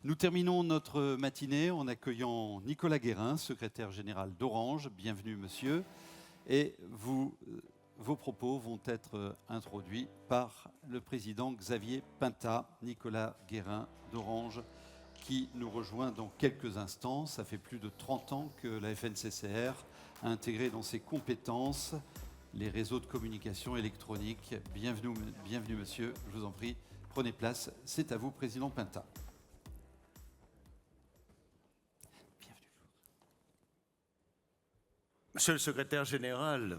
Nous terminons notre matinée en accueillant Nicolas Guérin, secrétaire général d'Orange. Bienvenue, monsieur. Et vos propos vont être introduits par le président Xavier Pintat. Nicolas Guérin d'Orange, qui nous rejoint dans quelques instants. Ça fait plus de 30 ans que la FNCCR a intégré dans ses compétences les réseaux de communication électronique. Bienvenue, monsieur. Je vous en prie, prenez place. C'est à vous, président Pintat. Monsieur le secrétaire général,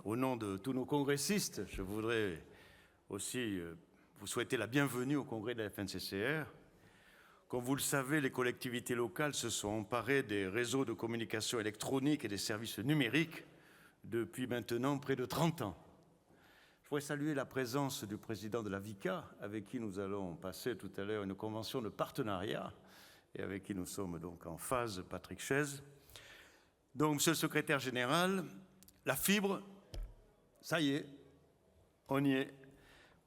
au nom de tous nos congressistes, je voudrais aussi vous souhaiter la bienvenue au congrès de la FNCCR. Comme vous le savez, les collectivités locales se sont emparées des réseaux de communication électronique et des services numériques depuis maintenant près de 30 ans. Je voudrais saluer la présence du président de la VICA, avec qui nous allons passer tout à l'heure une convention de partenariat et avec qui nous sommes donc en phase, Patrick Chaise. Donc, monsieur le secrétaire général, la fibre, ça y est, on y est.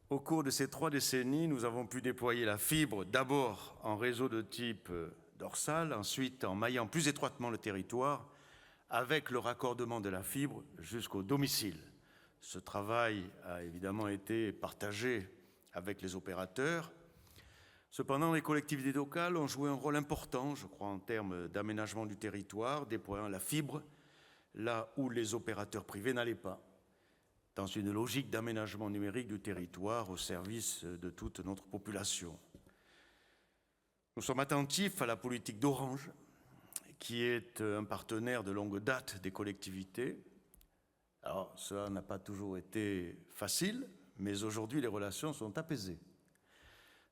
Au cours de ces 3 décennies, nous avons pu déployer la fibre d'abord en réseau de type dorsal, ensuite en maillant plus étroitement le territoire, avec le raccordement de la fibre jusqu'au domicile. Ce travail a évidemment été partagé avec les opérateurs. Cependant, les collectivités locales ont joué un rôle important, je crois, en termes d'aménagement du territoire, déployant la fibre là où les opérateurs privés n'allaient pas, dans une logique d'aménagement numérique du territoire au service de toute notre population. Nous sommes attentifs à la politique d'Orange, qui est un partenaire de longue date des collectivités. Alors, cela n'a pas toujours été facile, mais aujourd'hui, les relations sont apaisées.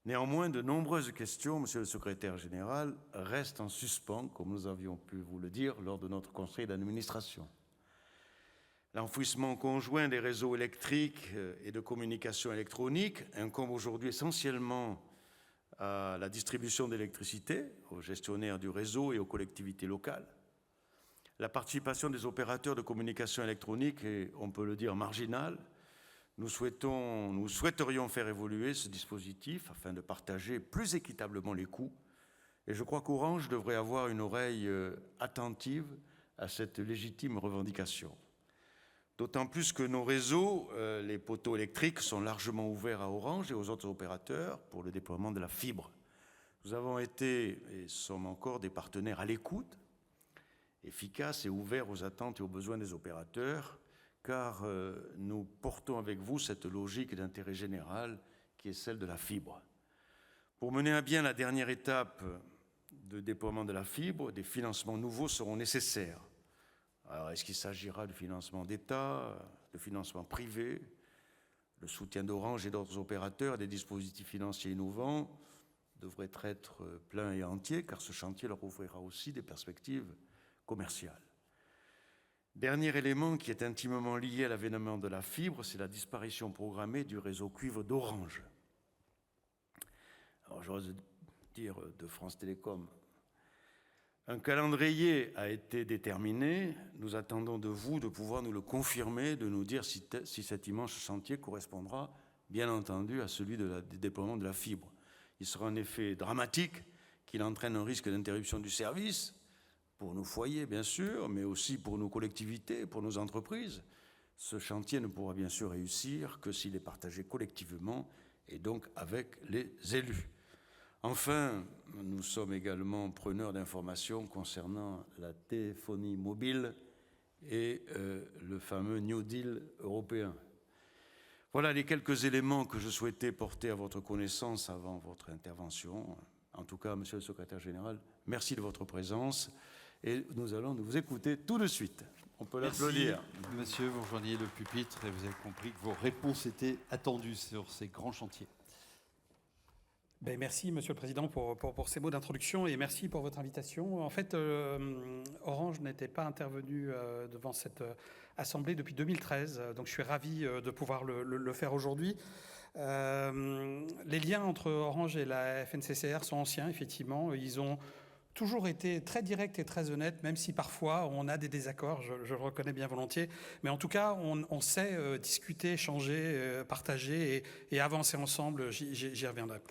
Néanmoins, de nombreuses questions, monsieur le secrétaire général, restent en suspens, comme nous avions pu vous le dire lors de notre conseil d'administration. L'enfouissement conjoint des réseaux électriques et de communication électronique incombe aujourd'hui essentiellement à la distribution d'électricité, aux gestionnaires du réseau et aux collectivités locales. La participation des opérateurs de communication électronique est, on peut le dire, marginale. Nous souhaiterions faire évoluer ce dispositif afin de partager plus équitablement les coûts. Et je crois qu'Orange devrait avoir une oreille attentive à cette légitime revendication. D'autant plus que nos réseaux, les poteaux électriques, sont largement ouverts à Orange et aux autres opérateurs pour le déploiement de la fibre. Nous avons été et sommes encore des partenaires à l'écoute, efficaces et ouverts aux attentes et aux besoins des opérateurs, car nous portons avec vous cette logique d'intérêt général qui est celle de la fibre. Pour mener à bien la dernière étape de déploiement de la fibre, des financements nouveaux seront nécessaires. Alors, est-ce qu'il s'agira de financement d'État, de financement privé, le soutien d'Orange et d'autres opérateurs, des dispositifs financiers innovants devraient être pleins et entiers, car ce chantier leur ouvrira aussi des perspectives commerciales. Dernier élément qui est intimement lié à l'avènement de la fibre, c'est la disparition programmée du réseau cuivre d'Orange. Alors j'ose dire de France Télécom. Un calendrier a été déterminé. Nous attendons de vous de pouvoir nous le confirmer, de nous dire si cet immense chantier correspondra, bien entendu, à celui du déploiement de la fibre. Il sera en effet dramatique qu'il entraîne un risque d'interruption du service, pour nos foyers, bien sûr, mais aussi pour nos collectivités, pour nos entreprises. Ce chantier ne pourra bien sûr réussir que s'il est partagé collectivement et donc avec les élus. Enfin, nous sommes également preneurs d'informations concernant la téléphonie mobile et le fameux New Deal européen. Voilà les quelques éléments que je souhaitais porter à votre connaissance avant votre intervention. En tout cas, monsieur le secrétaire général, merci de votre présence. Et nous allons vous écouter tout de suite. On peut l'applaudir. Monsieur, vous rejoignez le pupitre et vous avez compris que vos réponses étaient attendues sur ces grands chantiers. Ben merci, Monsieur le Président, pour ces mots d'introduction et merci pour votre invitation. En fait, Orange n'était pas intervenu devant cette Assemblée depuis 2013, donc je suis ravi de pouvoir le faire aujourd'hui. Les liens entre Orange et la FNCCR sont anciens, effectivement. Ils ont toujours été très direct et très honnête, même si parfois on a des désaccords, je le reconnais bien volontiers. Mais en tout cas, on sait discuter, échanger, partager et avancer ensemble. J'y reviendrai.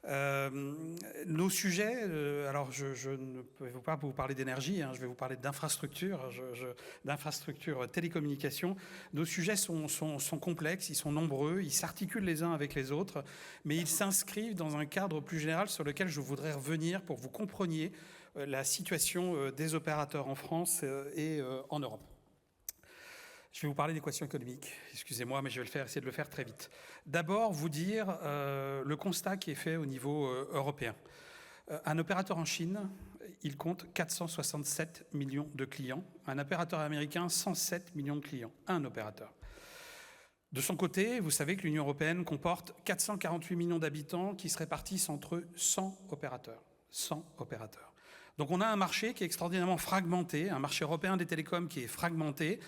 Nos sujets, alors je ne peux pas vous parler d'énergie, je vais vous parler d'infrastructure, d'infrastructure télécommunications. Nos sujets sont complexes, ils sont nombreux, ils s'articulent les uns avec les autres, mais ils s'inscrivent dans un cadre plus général sur lequel je voudrais revenir pour que vous compreniez la situation des opérateurs en France et en Europe. Je vais vous parler d'équation économique, excusez-moi, mais je vais essayer de le faire très vite. D'abord, vous dire le constat qui est fait au niveau européen. Un opérateur en Chine, il compte 467 millions de clients. Un opérateur américain, 107 millions de clients. Un opérateur. De son côté, vous savez que l'Union européenne comporte 448 millions d'habitants qui se répartissent entre 100 opérateurs. 100 opérateurs. Donc on a un marché qui est extraordinairement fragmenté, un marché européen des télécoms qui est fragmenté.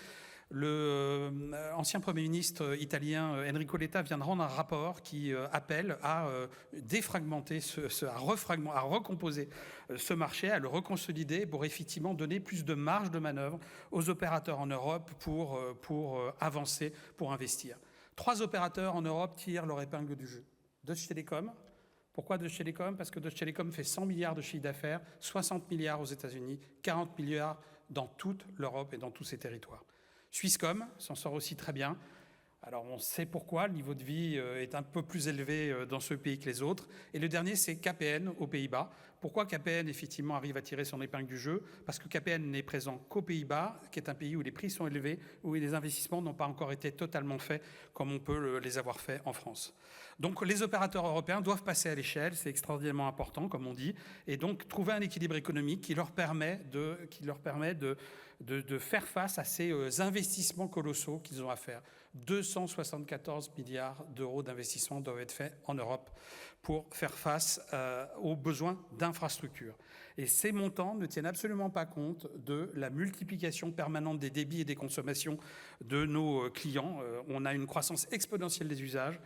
L'ancien Premier ministre italien Enrico Letta vient de rendre un rapport qui appelle à défragmenter, à recomposer ce marché, à le reconsolider pour effectivement donner plus de marge de manœuvre aux opérateurs en Europe pour avancer, pour investir. 3 opérateurs en Europe tirent leur épingle du jeu. Deutsche Telekom. Pourquoi Deutsche Telekom? Parce que Deutsche Telekom fait 100 milliards de chiffre d'affaires, 60 milliards aux États-Unis, 40 milliards dans toute l'Europe et dans tous ses territoires. Swisscom s'en sort aussi très bien. Alors on sait pourquoi, le niveau de vie est un peu plus élevé dans ce pays que les autres. Et le dernier, c'est KPN aux Pays-Bas. Pourquoi KPN effectivement arrive à tirer son épingle du jeu? Parce que KPN n'est présent qu'aux Pays-Bas, qui est un pays où les prix sont élevés, où les investissements n'ont pas encore été totalement faits comme on peut les avoir faits en France. Donc les opérateurs européens doivent passer à l'échelle, c'est extraordinairement important comme on dit, et donc trouver un équilibre économique qui leur permet de faire face à ces investissements colossaux qu'ils ont à faire. 274 milliards d'euros d'investissement doivent être faits en Europe pour faire face aux besoins d'infrastructures. Et ces montants ne tiennent absolument pas compte de la multiplication permanente des débits et des consommations de nos clients. On a une croissance exponentielle des usages,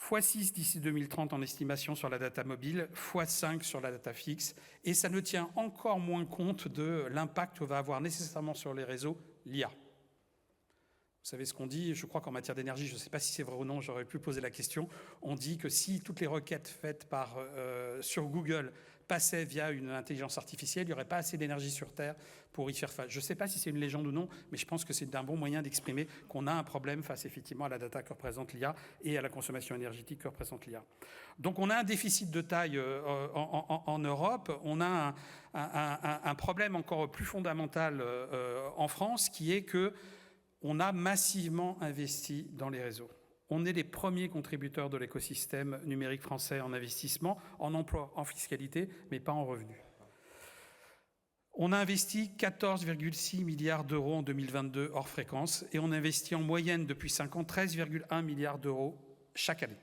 x6 d'ici 2030 en estimation sur la data mobile, x5 sur la data fixe, et ça ne tient encore moins compte de l'impact que va avoir nécessairement sur les réseaux l'IA. Vous savez ce qu'on dit, je crois qu'en matière d'énergie, je ne sais pas si c'est vrai ou non, j'aurais pu poser la question, on dit que si toutes les requêtes faites sur Google passaient via une intelligence artificielle, il n'y aurait pas assez d'énergie sur Terre pour y faire face. Je ne sais pas si c'est une légende ou non, mais je pense que c'est un bon moyen d'exprimer qu'on a un problème face effectivement à la data que représente l'IA et à la consommation énergétique que représente l'IA. Donc on a un déficit de taille en Europe, on a un problème encore plus fondamental en France qui est que on a massivement investi dans les réseaux. On est les premiers contributeurs de l'écosystème numérique français en investissement, en emploi, en fiscalité, mais pas en revenus. On a investi 14,6 milliards d'euros en 2022 hors fréquence et on investit en moyenne depuis 5 ans 13,1 milliards d'euros chaque année.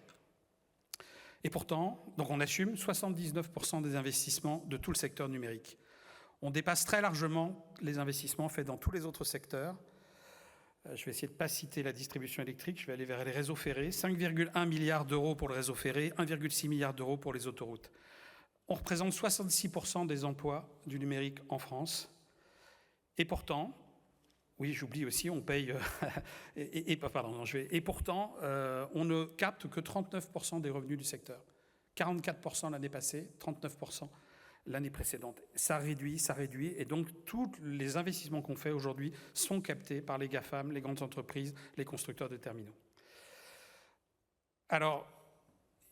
Et pourtant, donc on assume 79% des investissements de tout le secteur numérique. On dépasse très largement les investissements faits dans tous les autres secteurs. Je vais essayer de ne pas citer la distribution électrique, je vais aller vers les réseaux ferrés. 5,1 milliards d'euros pour le réseau ferré, 1,6 milliard d'euros pour les autoroutes. On représente 66% des emplois du numérique en France. Et pourtant, oui, j'oublie aussi, on paye... Et pourtant, on ne capte que 39% des revenus du secteur. 44% l'année passée, 39% l'année précédente. Ça réduit, et donc tous les investissements qu'on fait aujourd'hui sont captés par les GAFAM, les grandes entreprises, les constructeurs de terminaux. Alors,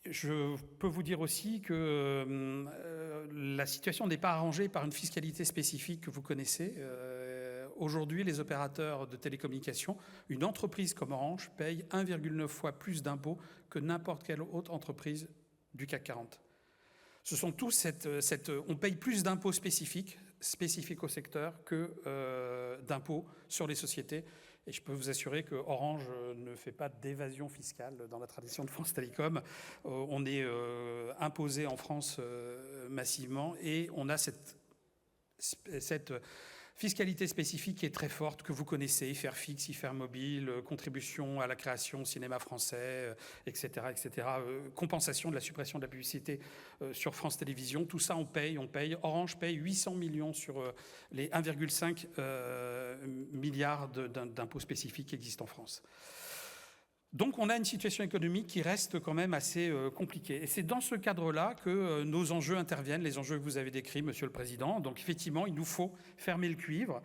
je peux vous dire aussi que la situation n'est pas arrangée par une fiscalité spécifique que vous connaissez. Aujourd'hui, les opérateurs de télécommunications, une entreprise comme Orange paye 1,9 fois plus d'impôts que n'importe quelle autre entreprise du CAC 40. Ce sont tous on paye plus d'impôts spécifiques au secteur que d'impôts sur les sociétés. Et je peux vous assurer que Orange ne fait pas d'évasion fiscale dans la tradition de France Télécom. On est imposé en France massivement et on a cette fiscalité spécifique qui est très forte, que vous connaissez, IFER fixe, IFER mobile, contribution à la création au cinéma français, etc., etc., compensation de la suppression de la publicité sur France Télévisions, tout ça on paye. Orange paye 800 millions sur les 1,5 milliards d'impôts spécifiques qui existent en France. Donc on a une situation économique qui reste quand même assez compliquée. Et c'est dans ce cadre-là que nos enjeux interviennent, les enjeux que vous avez décrits, Monsieur le Président. Donc effectivement, il nous faut fermer le cuivre.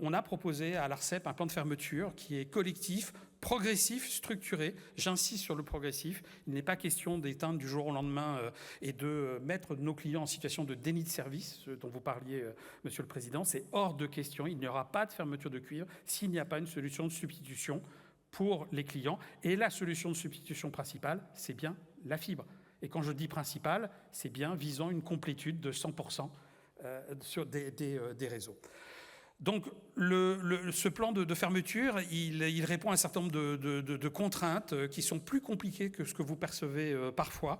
On a proposé à l'ARCEP un plan de fermeture qui est collectif, progressif, structuré. J'insiste sur le progressif. Il n'est pas question d'éteindre du jour au lendemain et de mettre nos clients en situation de déni de service, ce dont vous parliez, Monsieur le Président. C'est hors de question. Il n'y aura pas de fermeture de cuivre s'il n'y a pas une solution de substitution pour les clients. Et la solution de substitution principale, c'est bien la fibre. Et quand je dis principale, c'est bien visant une complétude de 100% sur des réseaux. Donc ce plan de fermeture, il répond à un certain nombre de contraintes qui sont plus compliquées que ce que vous percevez parfois.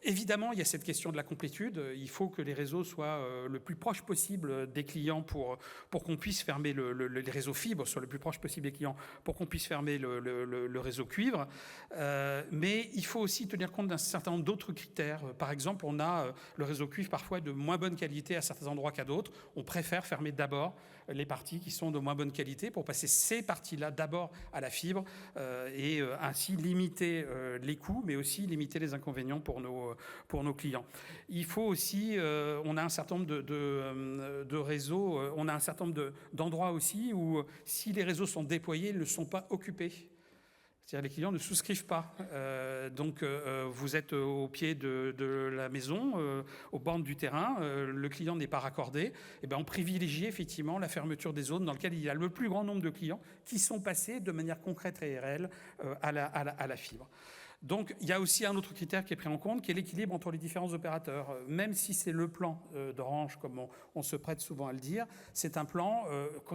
Évidemment, il y a cette question de la complétude. Il faut que les réseaux soient le plus proche possible des clients pour qu'on puisse fermer les réseaux fibres, soient le plus proche possible des clients pour qu'on puisse fermer le réseau cuivre. Mais il faut aussi tenir compte d'un certain nombre d'autres critères. Par exemple, on a le réseau cuivre parfois de moins bonne qualité à certains endroits qu'à d'autres. On préfère fermer d'abord les parties qui sont de moins bonne qualité pour passer ces parties-là d'abord à la fibre et ainsi limiter les coûts, mais aussi limiter les inconvénients pour nos clients. Il faut aussi, on a un certain nombre de réseaux, on a un certain nombre d'endroits aussi où si les réseaux sont déployés, ils ne sont pas occupés. C'est-à-dire les clients ne souscrivent pas. Donc vous êtes au pied de la maison, aux bornes du terrain, le client n'est pas raccordé. Et bien on privilégie effectivement la fermeture des zones dans lesquelles il y a le plus grand nombre de clients qui sont passés de manière concrète et réelle à la fibre. Donc il y a aussi un autre critère qui est pris en compte, qui est l'équilibre entre les différents opérateurs. Même si c'est le plan d'Orange, comme on se prête souvent à le dire, c'est un plan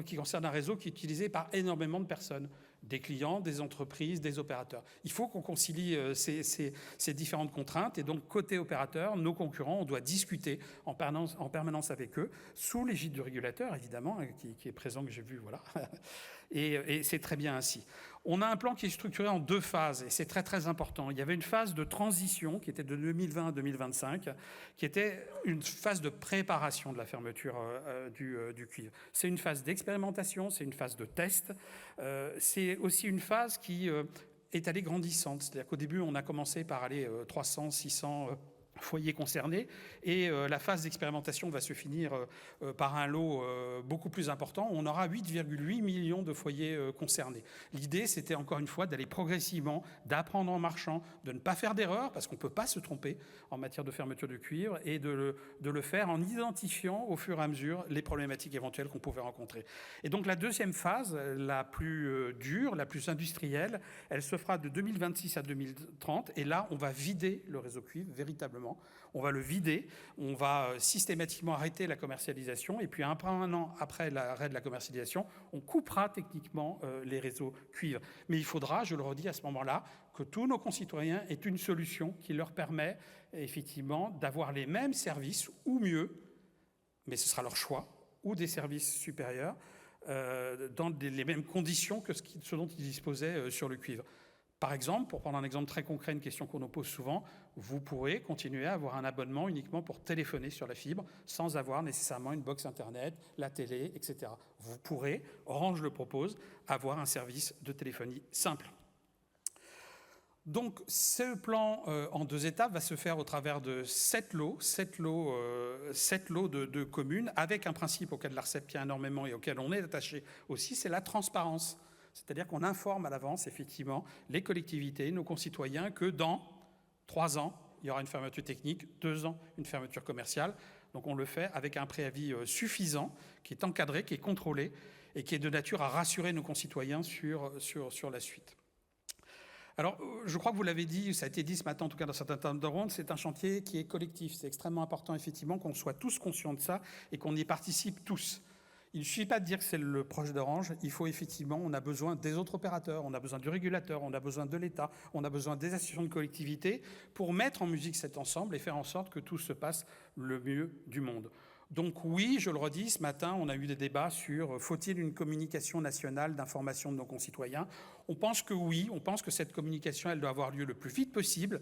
qui concerne un réseau qui est utilisé par énormément de personnes, des clients, des entreprises, des opérateurs. Il faut qu'on concilie ces différentes contraintes. Et donc, côté opérateur, nos concurrents, on doit discuter en permanence avec eux, sous l'égide du régulateur, évidemment, qui est présent, que j'ai vu, voilà. Et c'est très bien ainsi. On a un plan qui est structuré en 2 phases, et c'est très très important. Il y avait une phase de transition qui était de 2020 à 2025, qui était une phase de préparation de la fermeture du cuivre. C'est une phase d'expérimentation, c'est une phase de test, c'est aussi une phase qui est allée grandissante. C'est-à-dire qu'au début, on a commencé par aller 300, 600 foyers concernés, et la phase d'expérimentation va se finir par un lot beaucoup plus important. On aura 8,8 millions de foyers concernés. L'idée, c'était encore une fois d'aller progressivement, d'apprendre en marchant, de ne pas faire d'erreur, parce qu'on ne peut pas se tromper en matière de fermeture de cuivre, et de le faire en identifiant au fur et à mesure les problématiques éventuelles qu'on pouvait rencontrer. Et donc la deuxième phase, la plus dure, la plus industrielle, elle se fera de 2026 à 2030, et là, on va vider le réseau cuivre véritablement. On va le vider, on va systématiquement arrêter la commercialisation, et puis un an après l'arrêt de la commercialisation, on coupera techniquement les réseaux cuivre. Mais il faudra, je le redis à ce moment-là, que tous nos concitoyens aient une solution qui leur permet effectivement d'avoir les mêmes services ou mieux, mais ce sera leur choix, ou des services supérieurs, dans les mêmes conditions que ce dont ils disposaient sur le cuivre. Par exemple, pour prendre un exemple très concret, une question qu'on nous pose souvent, vous pourrez continuer à avoir un abonnement uniquement pour téléphoner sur la fibre, sans avoir nécessairement une box Internet, la télé, etc. Vous pourrez, Orange le propose, avoir un service de téléphonie simple. Donc, ce plan en 2 étapes va se faire au travers de 7 lots de communes, avec un principe auquel l'ARCEP tient énormément et auquel on est attaché aussi, c'est la transparence. C'est-à-dire qu'on informe à l'avance, effectivement, les collectivités, nos concitoyens, que dans 3 ans, il y aura une fermeture technique, 2 ans, une fermeture commerciale. Donc on le fait avec un préavis suffisant, qui est encadré, qui est contrôlé, et qui est de nature à rassurer nos concitoyens sur la suite. Alors, je crois que vous l'avez dit, ça a été dit ce matin, en tout cas dans certains tables de ronde, c'est un chantier qui est collectif. C'est extrêmement important, effectivement, qu'on soit tous conscients de ça et qu'on y participe tous. Il ne suffit pas de dire que c'est le projet d'Orange, il faut effectivement, on a besoin des autres opérateurs, on a besoin du régulateur, on a besoin de l'État, on a besoin des associations de collectivités pour mettre en musique cet ensemble et faire en sorte que tout se passe le mieux du monde. Donc oui, je le redis, ce matin, on a eu des débats sur faut-il une communication nationale d'information de nos concitoyens. On pense que oui, on pense que cette communication, elle doit avoir lieu le plus vite possible,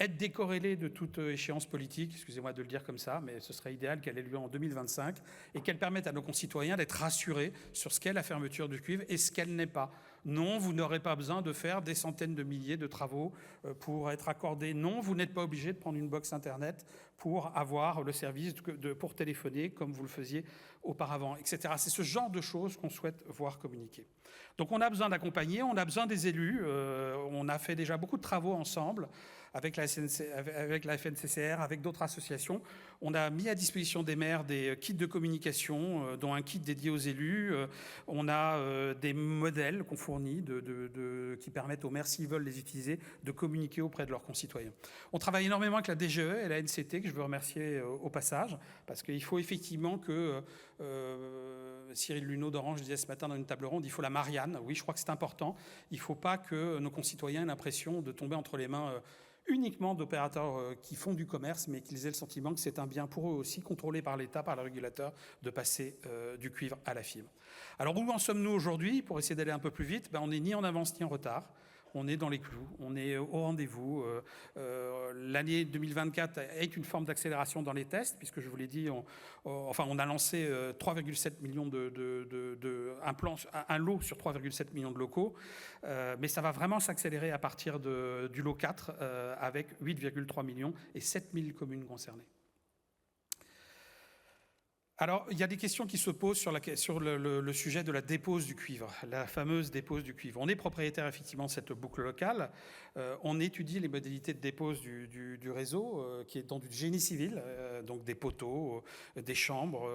être décorrélée de toute échéance politique, excusez-moi de le dire comme ça, mais ce serait idéal qu'elle ait lieu en 2025 et qu'elle permette à nos concitoyens d'être rassurés sur ce qu'est la fermeture du cuivre et ce qu'elle n'est pas. Non, vous n'aurez pas besoin de faire des centaines de milliers de travaux pour être accordé. Non, vous n'êtes pas obligé de prendre une box Internet pour avoir le service pour téléphoner comme vous le faisiez auparavant, etc. C'est ce genre de choses qu'on souhaite voir communiquer. Donc on a besoin d'accompagner, on a besoin des élus. On a fait déjà beaucoup de travaux ensemble avec la FNCCR, avec d'autres associations. On a mis à disposition des maires des kits de communication, dont un kit dédié aux élus. On a des modèles qu'on fournit qui permettent aux maires, s'ils veulent les utiliser, de communiquer auprès de leurs concitoyens. On travaille énormément avec la DGE et la NCT, que je veux remercier au passage, parce qu'il faut effectivement que... Cyril Luneau d'Orange disait ce matin dans une table ronde, il faut la Marianne. Oui, je crois que c'est important. Il ne faut pas que nos concitoyens aient l'impression de tomber entre les mains uniquement d'opérateurs qui font du commerce, mais qu'ils aient le sentiment que c'est un bien pour eux aussi, contrôlé par l'État, par le régulateur, de passer du cuivre à la fibre. Alors où en sommes-nous aujourd'hui? Pour essayer d'aller un peu plus vite, on n'est ni en avance ni en retard. On est dans les clous, on est au rendez-vous. L'année 2024 est une forme d'accélération dans les tests, puisque je vous l'ai dit, on a lancé 3,7 millions un lot sur 3,7 millions de locaux, mais ça va vraiment s'accélérer à partir du lot 4, avec 8,3 millions et 7000 communes concernées. Alors, il y a des questions qui se posent sur le sujet de la dépose du cuivre, la fameuse dépose du cuivre. On est propriétaire effectivement de cette boucle locale. On étudie les modalités de dépose du réseau, qui est dans du génie civil, donc des poteaux, des chambres,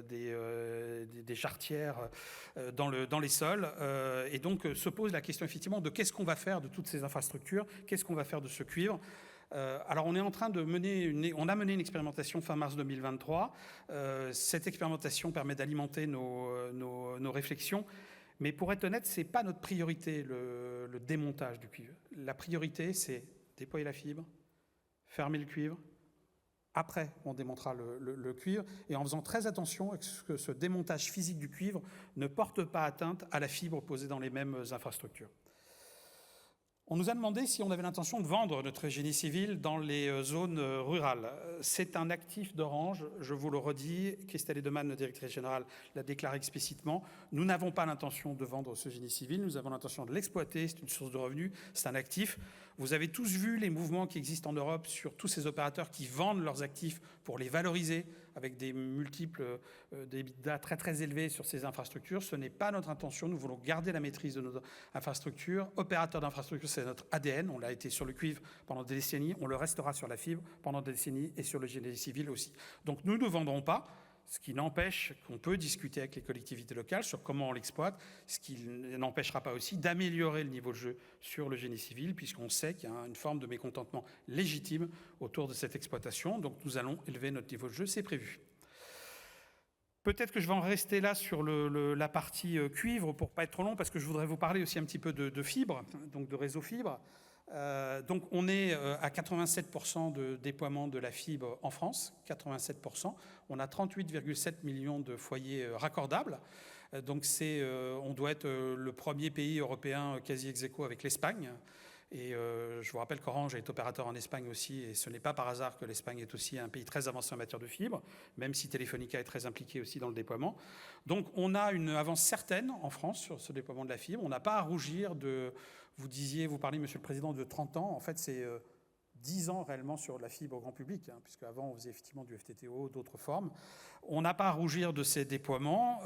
des charretières dans les sols. Et donc se pose la question effectivement de qu'est-ce qu'on va faire de toutes ces infrastructures, qu'est-ce qu'on va faire de ce cuivre. Alors on est en train de on a mené une expérimentation fin mars 2023. Cette expérimentation permet d'alimenter nos réflexions. Mais pour être honnête, ce n'est pas notre priorité, le démontage du cuivre. La priorité, c'est déployer la fibre, fermer le cuivre. Après, on démontera le cuivre, et en faisant très attention à ce que ce démontage physique du cuivre ne porte pas atteinte à la fibre posée dans les mêmes infrastructures. On nous a demandé si on avait l'intention de vendre notre génie civil dans les zones rurales. C'est un actif d'Orange, je vous le redis. Christelle Edeman, notre directrice générale, l'a déclaré explicitement. Nous n'avons pas l'intention de vendre ce génie civil, nous avons l'intention de l'exploiter, c'est une source de revenus, c'est un actif. Vous avez tous vu les mouvements qui existent en Europe sur tous ces opérateurs qui vendent leurs actifs pour les valoriser avec des multiples, des EBITDA très très élevés sur ces infrastructures. Ce n'est pas notre intention, nous voulons garder la maîtrise de nos infrastructures. Opérateur d'infrastructures, c'est notre ADN, on l'a été sur le cuivre pendant des décennies, on le restera sur la fibre pendant des décennies et sur le génie civil aussi. Donc nous ne vendrons pas, ce qui n'empêche qu'on peut discuter avec les collectivités locales sur comment on l'exploite, ce qui n'empêchera pas aussi d'améliorer le niveau de jeu sur le génie civil, puisqu'on sait qu'il y a une forme de mécontentement légitime autour de cette exploitation. Donc nous allons élever notre niveau de jeu, c'est prévu. Peut-être que je vais en rester là sur la partie cuivre pour ne pas être trop long, parce que je voudrais vous parler aussi un petit peu de fibre, donc de réseau fibre. Donc on est à 87% de déploiement de la fibre en France, 87%. On a 38,7 millions de foyers raccordables. Donc on doit être le premier pays européen quasi ex-aequo avec l'Espagne. Et je vous rappelle qu'Orange est opérateur en Espagne aussi, et ce n'est pas par hasard que l'Espagne est aussi un pays très avancé en matière de fibre, même si Telefónica est très impliqué aussi dans le déploiement. Donc on a une avance certaine en France sur ce déploiement de la fibre. On n'a pas à rougir de... Vous parlez, Monsieur le Président, de 30 ans. En fait, c'est 10 ans réellement sur la fibre au grand public, puisque avant on faisait effectivement du FTTO, d'autres formes. On n'a pas à rougir de ces déploiements.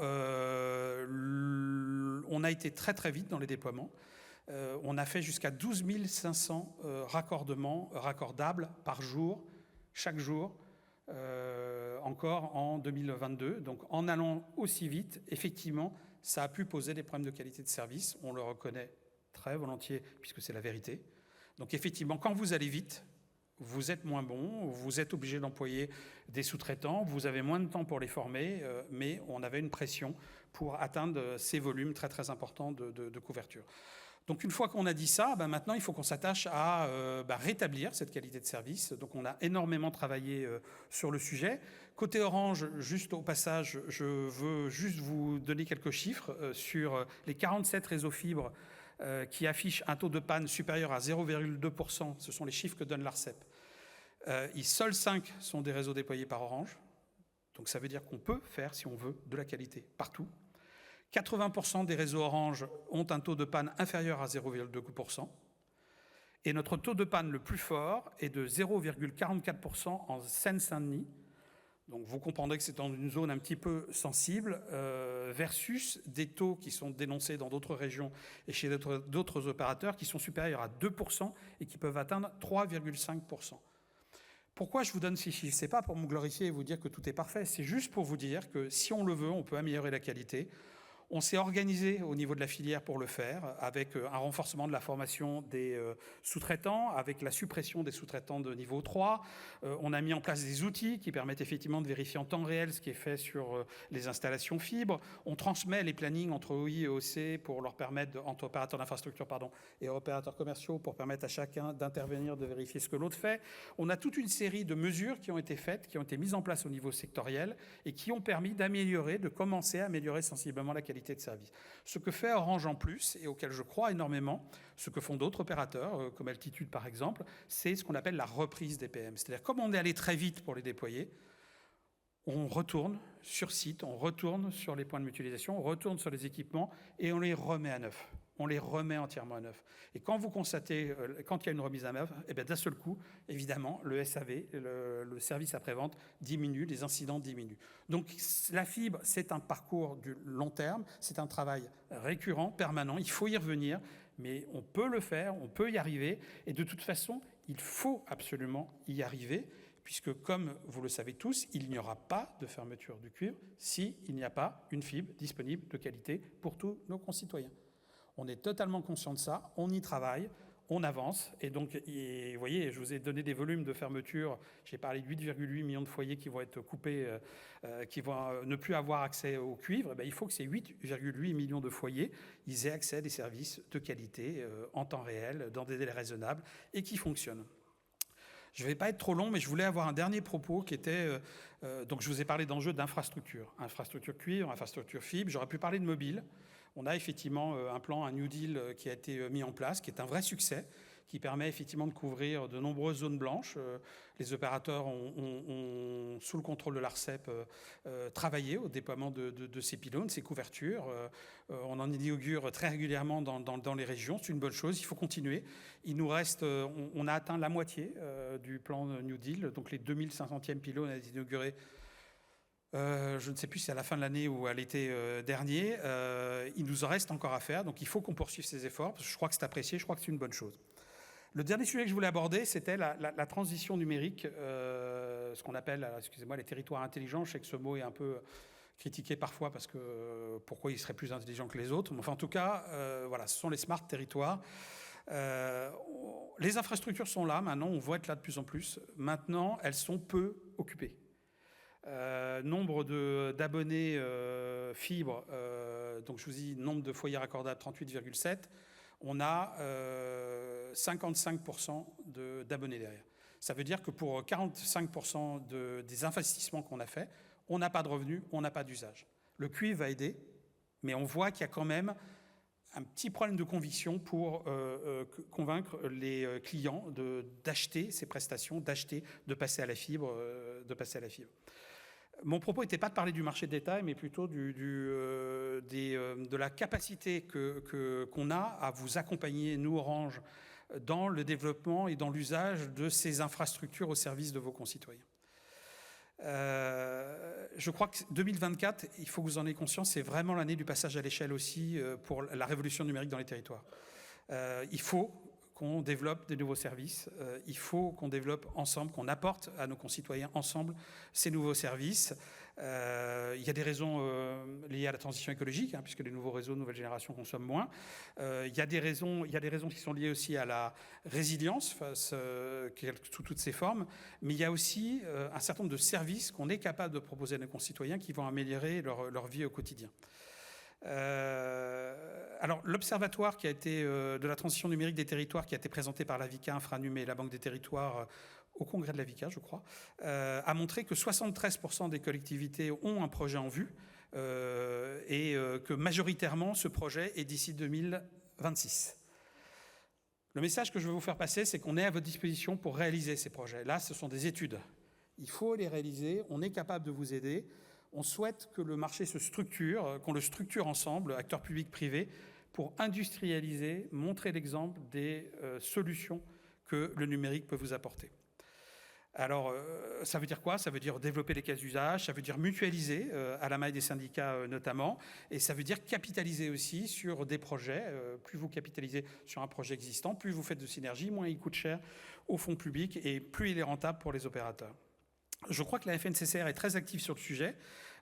On a été très très vite dans les déploiements. On a fait jusqu'à 12 500 raccordables par jour, chaque jour, encore en 2022. Donc en allant aussi vite, effectivement, ça a pu poser des problèmes de qualité de service. On le reconnaît très volontiers, puisque c'est la vérité. Donc effectivement, quand vous allez vite, vous êtes moins bon, vous êtes obligé d'employer des sous-traitants, vous avez moins de temps pour les former, mais on avait une pression pour atteindre ces volumes très très importants de couverture. Donc une fois qu'on a dit ça, maintenant il faut qu'on s'attache à rétablir cette qualité de service. Donc on a énormément travaillé sur le sujet. Côté Orange, juste au passage, je veux juste vous donner quelques chiffres sur les 47 réseaux fibres qui affichent un taux de panne supérieur à 0,2%. Ce sont les chiffres que donne l'ARCEP. Seuls 5 sont des réseaux déployés par Orange. Donc ça veut dire qu'on peut faire, si on veut, de la qualité partout. 80% des réseaux Orange ont un taux de panne inférieur à 0,2%. Et notre taux de panne le plus fort est de 0,44% en Seine-Saint-Denis. Donc vous comprendrez que c'est dans une zone un petit peu sensible versus des taux qui sont dénoncés dans d'autres régions et chez d'autres opérateurs qui sont supérieurs à 2% et qui peuvent atteindre 3,5%. Pourquoi je vous donne ces chiffres? Ce n'est pas pour me glorifier et vous dire que tout est parfait, c'est juste pour vous dire que si on le veut, on peut améliorer la qualité. On s'est organisé au niveau de la filière pour le faire, avec un renforcement de la formation des sous-traitants, avec la suppression des sous-traitants de niveau 3. On a mis en place des outils qui permettent effectivement de vérifier en temps réel ce qui est fait sur les installations fibres. On transmet les plannings entre OI et OC pour leur permettre, entre opérateurs d'infrastructure et opérateurs commerciaux, pour permettre à chacun d'intervenir, de vérifier ce que l'autre fait. On a toute une série de mesures qui ont été faites, qui ont été mises en place au niveau sectoriel et qui ont permis d'améliorer, de commencer à améliorer sensiblement la qualité de service. Ce que fait Orange en plus, et auquel je crois énormément, ce que font d'autres opérateurs, comme Altitude par exemple, c'est ce qu'on appelle la reprise des PM. C'est-à-dire, comme on est allé très vite pour les déployer, on retourne sur site, on retourne sur les points de mutualisation, on retourne sur les équipements et on les remet à neuf. On les remet entièrement à neuf. Et quand vous constatez, quand il y a une remise à neuf, eh bien d'un seul coup, évidemment, le SAV, le service après-vente, diminue, les incidents diminuent. Donc la fibre, c'est un parcours du long terme, c'est un travail récurrent, permanent, il faut y revenir, mais on peut le faire, on peut y arriver, et de toute façon, il faut absolument y arriver, puisque comme vous le savez tous, il n'y aura pas de fermeture du cuivre s'il n'y a pas une fibre disponible de qualité pour tous nos concitoyens. On est totalement conscient de ça, on y travaille, on avance. Et donc, vous voyez, je vous ai donné des volumes de fermeture. J'ai parlé de 8,8 millions de foyers qui vont être coupés, qui vont ne plus avoir accès au cuivre. Il faut que ces 8,8 millions de foyers, ils aient accès à des services de qualité en temps réel, dans des délais raisonnables et qui fonctionnent. Je ne vais pas être trop long, mais je voulais avoir un dernier propos qui était... donc, je vous ai parlé d'enjeux d'infrastructure. Infrastructure cuivre, infrastructure fibre. J'aurais pu parler de mobile. On a effectivement un plan, un New Deal qui a été mis en place, qui est un vrai succès, qui permet effectivement de couvrir de nombreuses zones blanches. Les opérateurs ont sous le contrôle de l'ARCEP, travaillé au déploiement de ces pylônes, ces couvertures. On en inaugure très régulièrement dans les régions. C'est une bonne chose, il faut continuer. Il nous reste, on a atteint la moitié du plan New Deal, donc les 2500e pylônes a été inauguré. Je ne sais plus si c'est à la fin de l'année ou à l'été dernier. Il nous en reste encore à faire, donc il faut qu'on poursuive ces efforts, parce que je crois que c'est apprécié, je crois que c'est une bonne chose. Le dernier sujet que je voulais aborder, c'était la transition numérique, ce qu'on appelle, excusez-moi, les territoires intelligents. Je sais que ce mot est un peu critiqué parfois, parce que pourquoi ils seraient plus intelligents que les autres. Mais enfin, en tout cas, voilà, ce sont les smart territoires. Les infrastructures sont là, maintenant, on voit être là de plus en plus. Maintenant, elles sont peu occupées. Nombre d'abonnés fibres, donc je vous dis nombre de foyers raccordables 38,7, on a 55% d'abonnés derrière. Ça veut dire que pour 45% des investissements qu'on a fait, on n'a pas de revenus, on n'a pas d'usage. Le cuivre va aider, mais on voit qu'il y a quand même un petit problème de conviction pour convaincre les clients d'acheter ces prestations, de passer à la fibre, Mon propos n'était pas de parler du marché de détail, mais plutôt de la capacité qu'on a à vous accompagner, nous Orange, dans le développement et dans l'usage de ces infrastructures au service de vos concitoyens. Je crois que 2024, il faut que vous en ayez conscience, c'est vraiment l'année du passage à l'échelle aussi pour la révolution numérique dans les territoires. Il faut qu'on développe des nouveaux services, il faut qu'on développe ensemble, qu'on apporte à nos concitoyens ensemble ces nouveaux services. Il y a des raisons liées à la transition écologique, puisque les nouveaux réseaux de nouvelle génération consomment moins. Il y a des raisons qui sont liées aussi à la résilience face sous toutes ses formes, mais il y a aussi un certain nombre de services qu'on est capable de proposer à nos concitoyens qui vont améliorer leur vie au quotidien. Alors, l'observatoire qui a été de la transition numérique des territoires, qui a été présenté par la VICA, Infranum et la Banque des territoires au congrès de la VICA, je crois, a montré que 73% des collectivités ont un projet en vue et que majoritairement ce projet est d'ici 2026. Le message que je veux vous faire passer, c'est qu'on est à votre disposition pour réaliser ces projets. Là, ce sont des études. Il faut les réaliser, on est capable de vous aider. On souhaite que le marché se structure, qu'on le structure ensemble, acteurs publics, privés, pour industrialiser, montrer l'exemple des solutions que le numérique peut vous apporter. Alors, ça veut dire quoi? Ça veut dire développer les cas d'usage, ça veut dire mutualiser, à la maille des syndicats notamment, et ça veut dire capitaliser aussi sur des projets. Plus vous capitalisez sur un projet existant, plus vous faites de synergie, moins il coûte cher au fonds public et plus il est rentable pour les opérateurs. Je crois que la FNCCR est très active sur le sujet.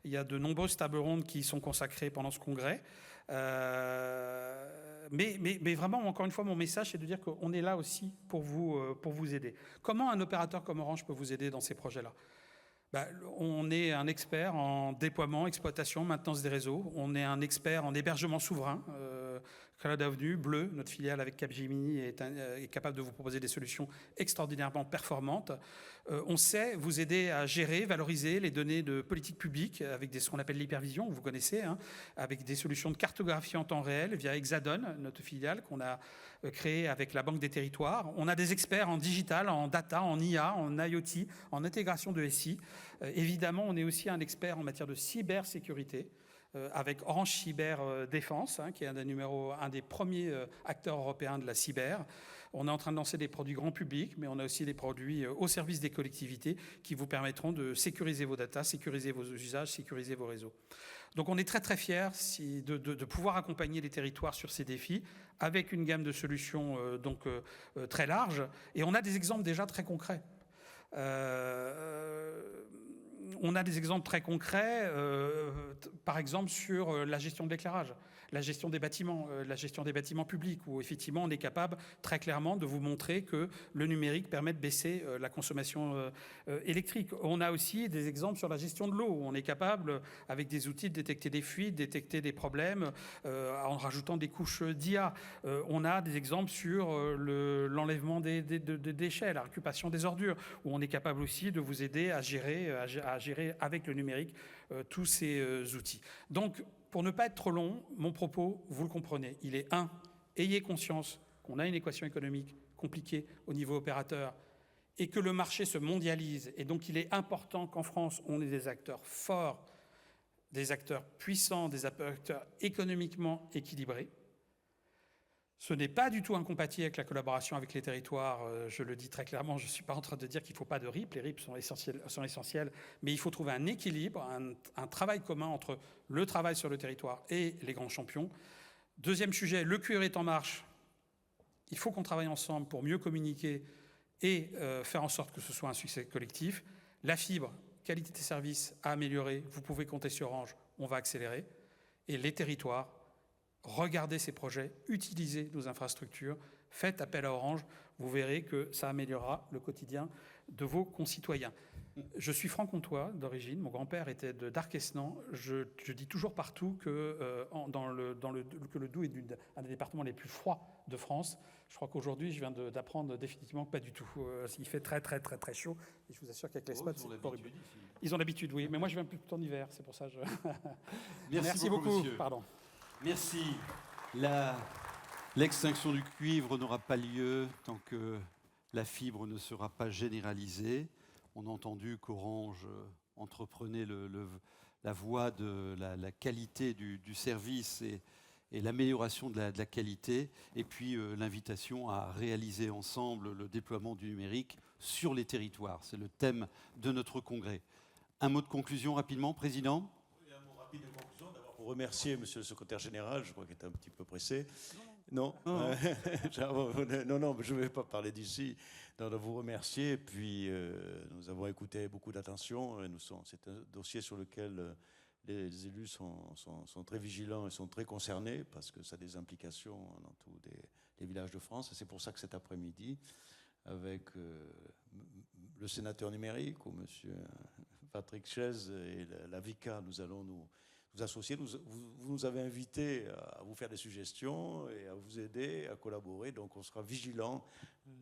Il y a de nombreuses tables rondes qui sont consacrées pendant ce congrès. Mais vraiment, encore une fois, mon message, c'est de dire qu'on est là aussi pour vous aider. Comment un opérateur comme Orange peut vous aider dans ces projets-là? On est un expert en déploiement, exploitation, maintenance des réseaux. On est un expert en hébergement souverain. Cloud Avenue, Bleu, notre filiale avec Capgemini, est capable de vous proposer des solutions extraordinairement performantes. On sait vous aider à gérer, valoriser les données de politique publique avec ce qu'on appelle l'hypervision, vous connaissez, hein, avec des solutions de cartographie en temps réel via Hexadon, notre filiale qu'on a créée avec la Banque des Territoires. On a des experts en digital, en data, en IA, en IoT, en intégration de SI. Évidemment, on est aussi un expert en matière de cybersécurité, avec Orange Cyber Défense, hein, qui est un des premiers acteurs européens de la cyber. On est en train de lancer des produits grand public, mais on a aussi des produits au service des collectivités qui vous permettront de sécuriser vos datas, sécuriser vos usages, sécuriser vos réseaux. Donc on est très très fiers de pouvoir accompagner les territoires sur ces défis avec une gamme de solutions très large. Et on a des exemples déjà très concrets. On a des exemples très concrets, par exemple sur la gestion de l'éclairage, la gestion des bâtiments publics, où effectivement on est capable très clairement de vous montrer que le numérique permet de baisser la consommation électrique. On a aussi des exemples sur la gestion de l'eau, où on est capable, avec des outils, de détecter des fuites, détecter des problèmes, en rajoutant des couches d'IA. On a des exemples sur l'enlèvement des déchets, la récupération des ordures, où on est capable aussi de vous aider à gérer avec le numérique tous ces outils. Donc, pour ne pas être trop long, mon propos, vous le comprenez, il est ayez conscience qu'on a une équation économique compliquée au niveau opérateur et que le marché se mondialise. Et donc, il est important qu'en France, on ait des acteurs forts, des acteurs puissants, des acteurs économiquement équilibrés. Ce n'est pas du tout incompatible avec la collaboration avec les territoires, je le dis très clairement, je ne suis pas en train de dire qu'il ne faut pas de RIP, les RIP sont essentiels, mais il faut trouver un équilibre, un travail commun entre le travail sur le territoire et les grands champions. Deuxième sujet, le QR est en marche, il faut qu'on travaille ensemble pour mieux communiquer et faire en sorte que ce soit un succès collectif. La fibre, qualité des services à améliorer, vous pouvez compter sur Orange, on va accélérer. Et les territoires, regardez ces projets, utilisez nos infrastructures, faites appel à Orange, vous verrez que ça améliorera le quotidien de vos concitoyens. Je suis franc-comtois d'origine, mon grand-père était d'Arquesnan. Je dis toujours partout que le Doubs est un des départements les plus froids de France. Je crois qu'aujourd'hui, je viens d'apprendre définitivement que pas du tout. Il fait très très très très chaud et je vous assure qu'avec les spots, c'est horrible. Ils ont l'habitude, oui, mais moi je viens plus tout en hiver, c'est pour ça que je... Merci beaucoup, monsieur. Pardon. Merci. L'extinction du cuivre n'aura pas lieu tant que la fibre ne sera pas généralisée. On a entendu qu'Orange entreprenait la voie de la qualité du service et l'amélioration de la qualité, et puis l'invitation à réaliser ensemble le déploiement du numérique sur les territoires. C'est le thème de notre congrès. Un mot de conclusion rapidement, Président ? Rapide conclusion, d'abord pour remercier Monsieur le Secrétaire Général, je crois qu'il était un petit peu pressé. Non, non, je ne vais pas parler d'ici. De vous remercier. Puis nous avons écouté beaucoup d'attention. C'est un dossier sur lequel les élus sont très vigilants et sont très concernés parce que ça a des implications dans tous les villages de France. Et c'est pour ça que cet après-midi, avec le sénateur numérique ou Monsieur Patrick Chaise et la VICA, nous allons nous associer. Vous nous avez invités à vous faire des suggestions et à vous aider, à collaborer. Donc on sera vigilants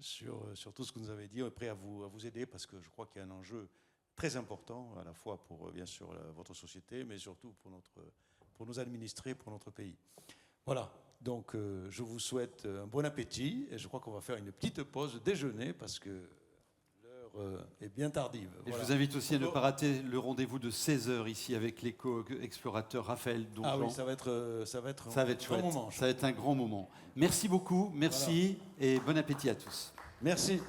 sur tout ce que vous nous avez dit, prêt à vous aider parce que je crois qu'il y a un enjeu très important, à la fois pour bien sûr votre société, mais surtout pour nos administrés, pour notre pays. Voilà, donc je vous souhaite un bon appétit et je crois qu'on va faire une petite pause déjeuner parce que l'heure est bien tardive. Et Voilà. je vous invite aussi à ne pas rater le rendez-vous de 16h ici avec l'éco-explorateur Raphaël Donjon. Ah oui, ça va être un chouette. grand moment. Ça va être un grand moment. Merci beaucoup, merci et bon appétit à tous. Merci.